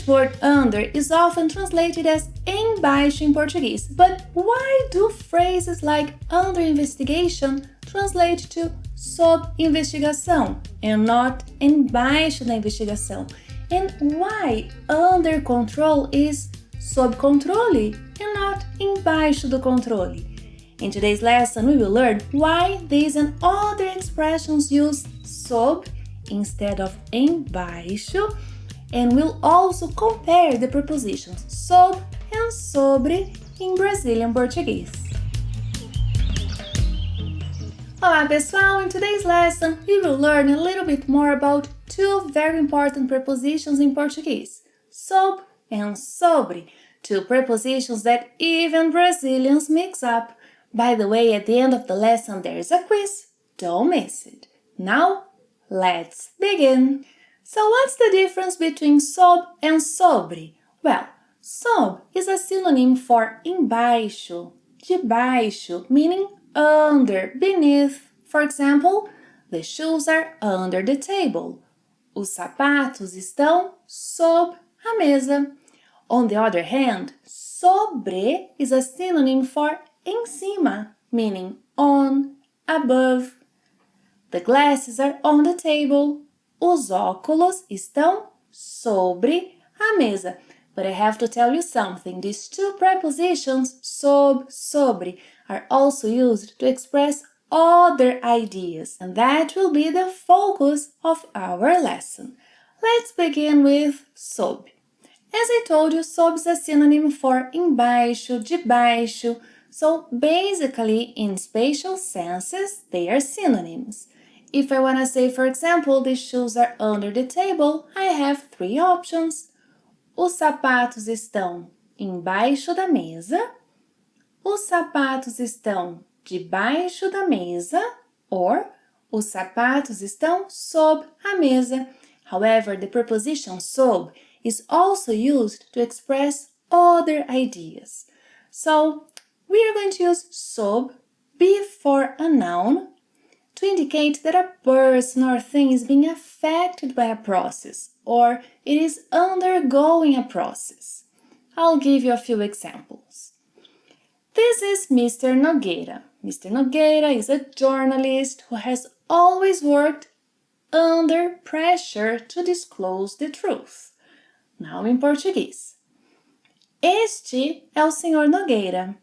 word under is often translated as embaixo in Portuguese, but why do phrases like under investigation translate to sob investigação and not embaixo da investigação? And why under control is sob controle and not embaixo do controle? In today's lesson, we will learn why these and other expressions use sob instead of embaixo, and we'll also compare the prepositions sob and sobre in Brazilian Portuguese. Olá pessoal, in today's lesson we will learn a little bit more about two very important prepositions in Portuguese, sob and sobre, two prepositions that even Brazilians mix up. By the way, at the end of the lesson there is a quiz, don't miss it. Now, let's begin! So what's the difference between sob and sobre? Well, sob is a synonym for embaixo, debaixo, meaning under, beneath. For example, the shoes are under the table. Os sapatos estão sob a mesa. On the other hand, sobre is a synonym for em cima, meaning on, above. The glasses are on the table. Os óculos estão sobre a mesa. But I have to tell you something. These two prepositions, sob, sobre, are also used to express other ideas. And that will be the focus of our lesson. Let's begin with sob. As I told you, sob is a synonym for embaixo, debaixo. So basically, in spatial senses, they are synonyms. If I want to say, for example, the shoes are under the table, I have three options. Os sapatos estão embaixo da mesa. Os sapatos estão debaixo da mesa. Or, os sapatos estão sob a mesa. However, the preposition sob is also used to express other ideas. So, we are going to use sob before a noun to indicate that a person or thing is being affected by a process or it is undergoing a process. I'll give you a few examples. This is Mr. Nogueira. Mr. Nogueira is a journalist who has always worked under pressure to disclose the truth. Now in Portuguese. Este é o Sr. Nogueira.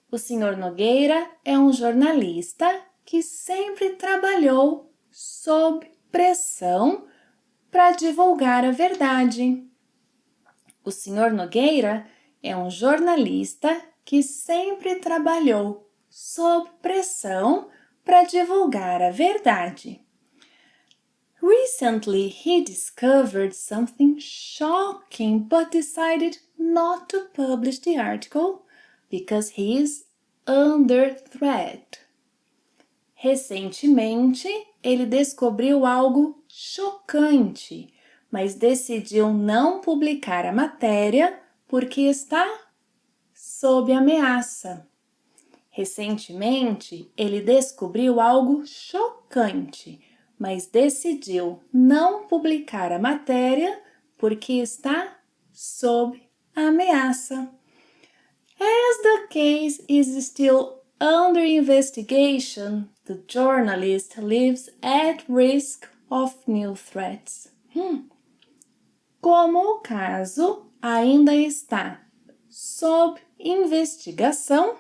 O Sr. Nogueira é um jornalista que sempre trabalhou sob pressão para divulgar a verdade. O Sr. Nogueira é um jornalista que sempre trabalhou sob pressão para divulgar a verdade. Recently, he discovered something shocking but decided not to publish the article because he is under threat. Recentemente, ele descobriu algo chocante, mas decidiu não publicar a matéria porque está sob ameaça. Recentemente, ele descobriu algo chocante, mas decidiu não publicar a matéria porque está sob ameaça. As the case is still under investigation, the journalist lives at risk of new threats. Como o caso ainda está sob investigação,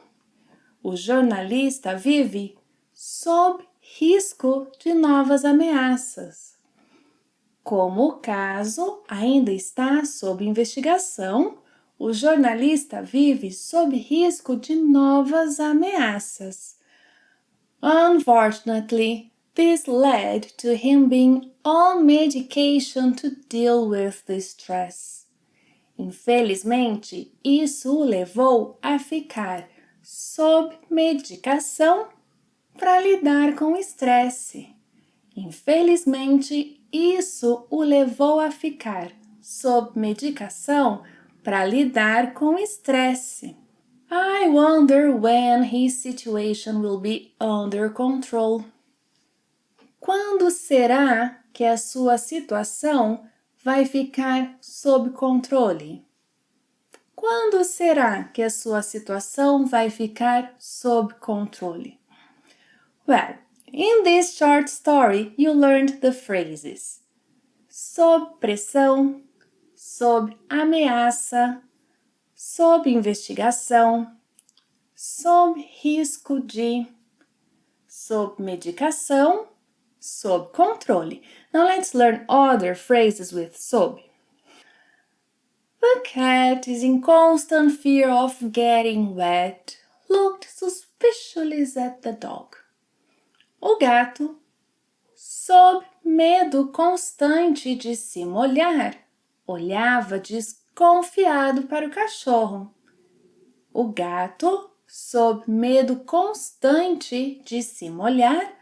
o jornalista vive sob risco de novas ameaças. Como o caso ainda está sob investigação, o jornalista vive sob risco de novas ameaças. Unfortunately, this led to him being on medication to deal with the stress. Infelizmente, isso o levou a ficar sob medicação para lidar com o estresse. Infelizmente, isso o levou a ficar sob medicação para lidar com o estresse. I wonder when his situation will be under control. Quando será que a sua situação vai ficar sob controle? Quando será que a sua situação vai ficar sob controle? Well, in this short story, you learned the phrases sob pressão, sob ameaça, sob investigação, sob risco de, sob medicação, sob controle. Now let's learn other phrases with sob. The cat is in constant fear of getting wet, looked suspiciously at the dog. O gato, sob medo constante de se molhar, olhava desconfiado para o cachorro. O gato, sob medo constante de se molhar,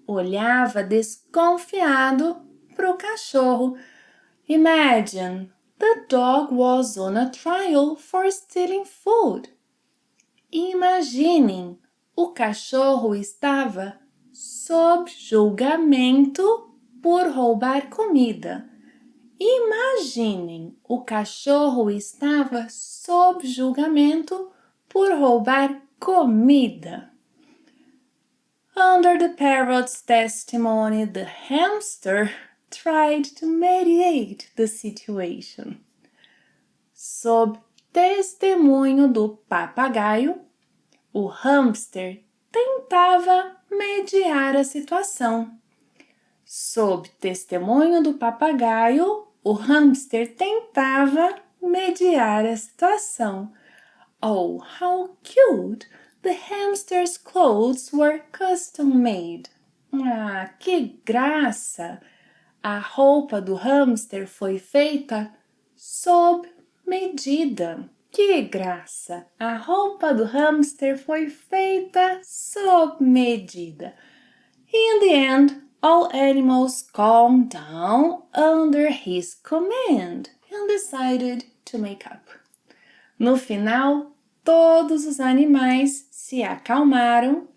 olhava desconfiado para o cachorro. Imagine, the dog was on a trial for stealing food. Imaginem, o cachorro estava sob julgamento por roubar comida. Imaginem, o cachorro estava sob julgamento por roubar comida. Under the parrot's testimony, the hamster tried to mediate the situation. Sob testemunho do papagaio, o hamster tentava mediar a situação. Sob testemunho do papagaio, o hamster tentava mediar a situação. Oh, how cute! The hamster's clothes were custom made. Ah, que graça! A roupa do hamster foi feita sob medida. Que graça! A roupa do hamster foi feita sob medida. In the end, all animals calmed down under his command and decided to make up. No final, todos os animais se acalmaram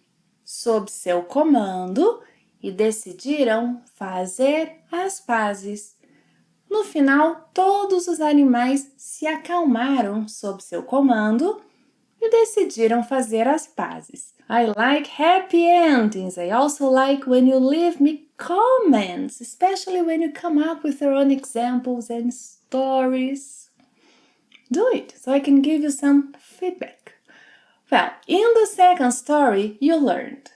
sob seu comando e decidiram fazer as pazes. No final, todos os animais se acalmaram sob seu comando e decidiram fazer as pazes. I like happy endings. I also like when you leave me comments, especially when you come up with your own examples and stories. Do it so I can give you some feedback. Well, in the second story, you learned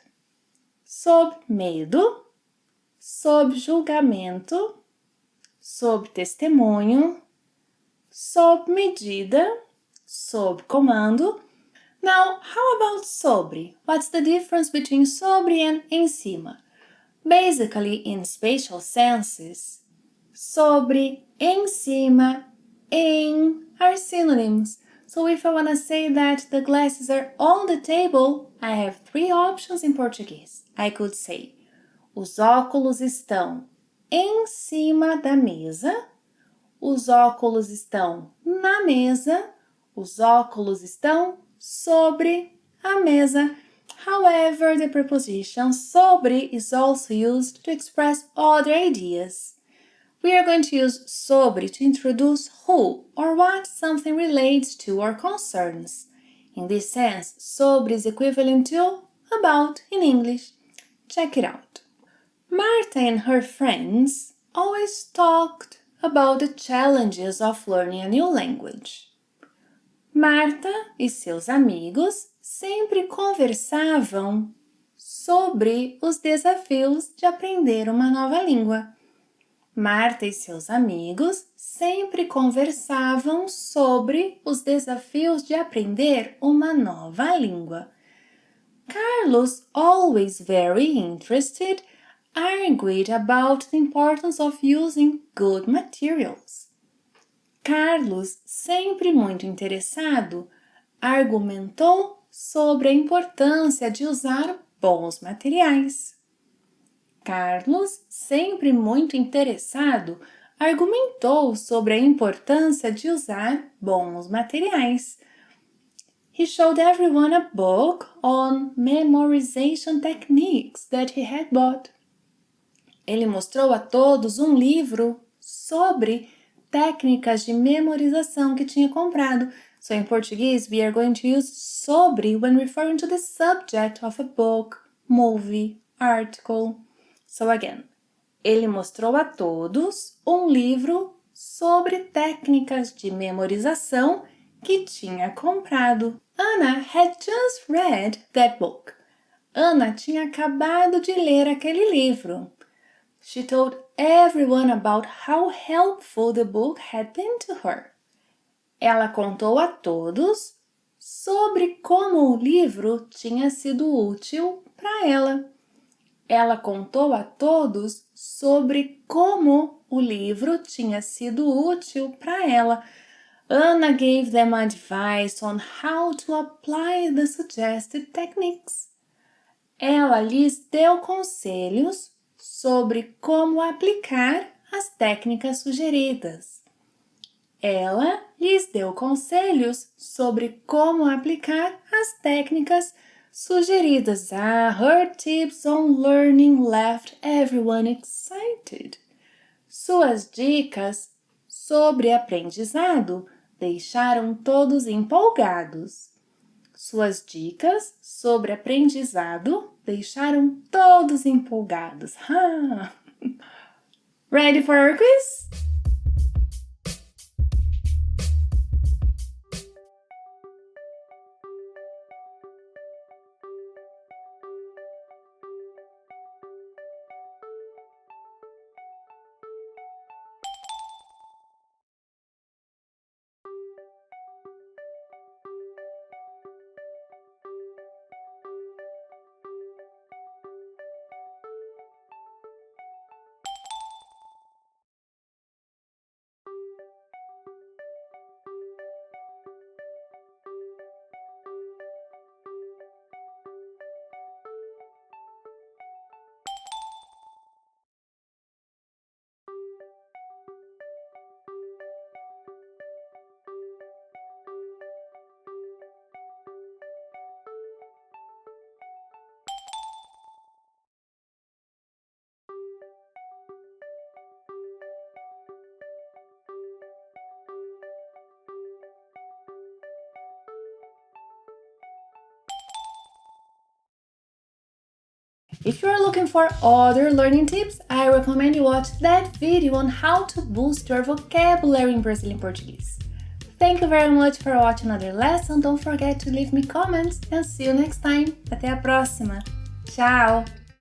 sob medo, sob julgamento, sob testemunho, sob medida, sob comando. Now, how about sobre? What's the difference between sobre and em cima? Basically, in spatial senses, sobre, em cima, em are synonyms. So if I want to say that the glasses are on the table, I have three options in Portuguese. I could say, os óculos estão em cima da mesa, os óculos estão na mesa, os óculos estão sobre a mesa. However, the preposition sobre is also used to express other ideas. We are going to use sobre to introduce who or what something relates to or concerns. In this sense, sobre is equivalent to about in English. Check it out. Marta and her friends always talked about the challenges of learning a new language. Marta e seus amigos sempre conversavam sobre os desafios de aprender uma nova língua. Marta e seus amigos sempre conversavam sobre os desafios de aprender uma nova língua. Carlos, always very interested, argued about the importance of using good materials. Carlos, sempre muito interessado, argumentou sobre a importância de usar bons materiais. Carlos, sempre muito interessado, argumentou sobre a importância de usar bons materiais. He showed everyone a book on memorization techniques that he had bought. Ele mostrou a todos um livro sobre técnicas de memorização que tinha comprado. So in Portuguese, we are going to use sobre when referring to the subject of a book, movie, article. So again, ele mostrou a todos um livro sobre técnicas de memorização que tinha comprado. Anna had just read that book. Ana tinha acabado de ler aquele livro. She told everyone about how helpful the book had been to her. Ela contou a todos sobre como o livro tinha sido útil para ela. Ela contou a todos sobre como o livro tinha sido útil para ela. Anna gave them advice on how to apply the suggested techniques. Ela lhes deu conselhos sobre como aplicar as técnicas sugeridas. Ela lhes deu conselhos sobre como aplicar as técnicas sugeridas. Her tips on learning left everyone excited. Suas dicas sobre aprendizado deixaram todos empolgados. Suas dicas sobre aprendizado deixaram todos empolgados. Ready for our quiz? If you are looking for other learning tips, I recommend you watch that video on how to boost your vocabulary in Brazilian Portuguese. Thank you very much for watching another lesson. Don't forget to leave me comments and see you next time. Até a próxima. Tchau!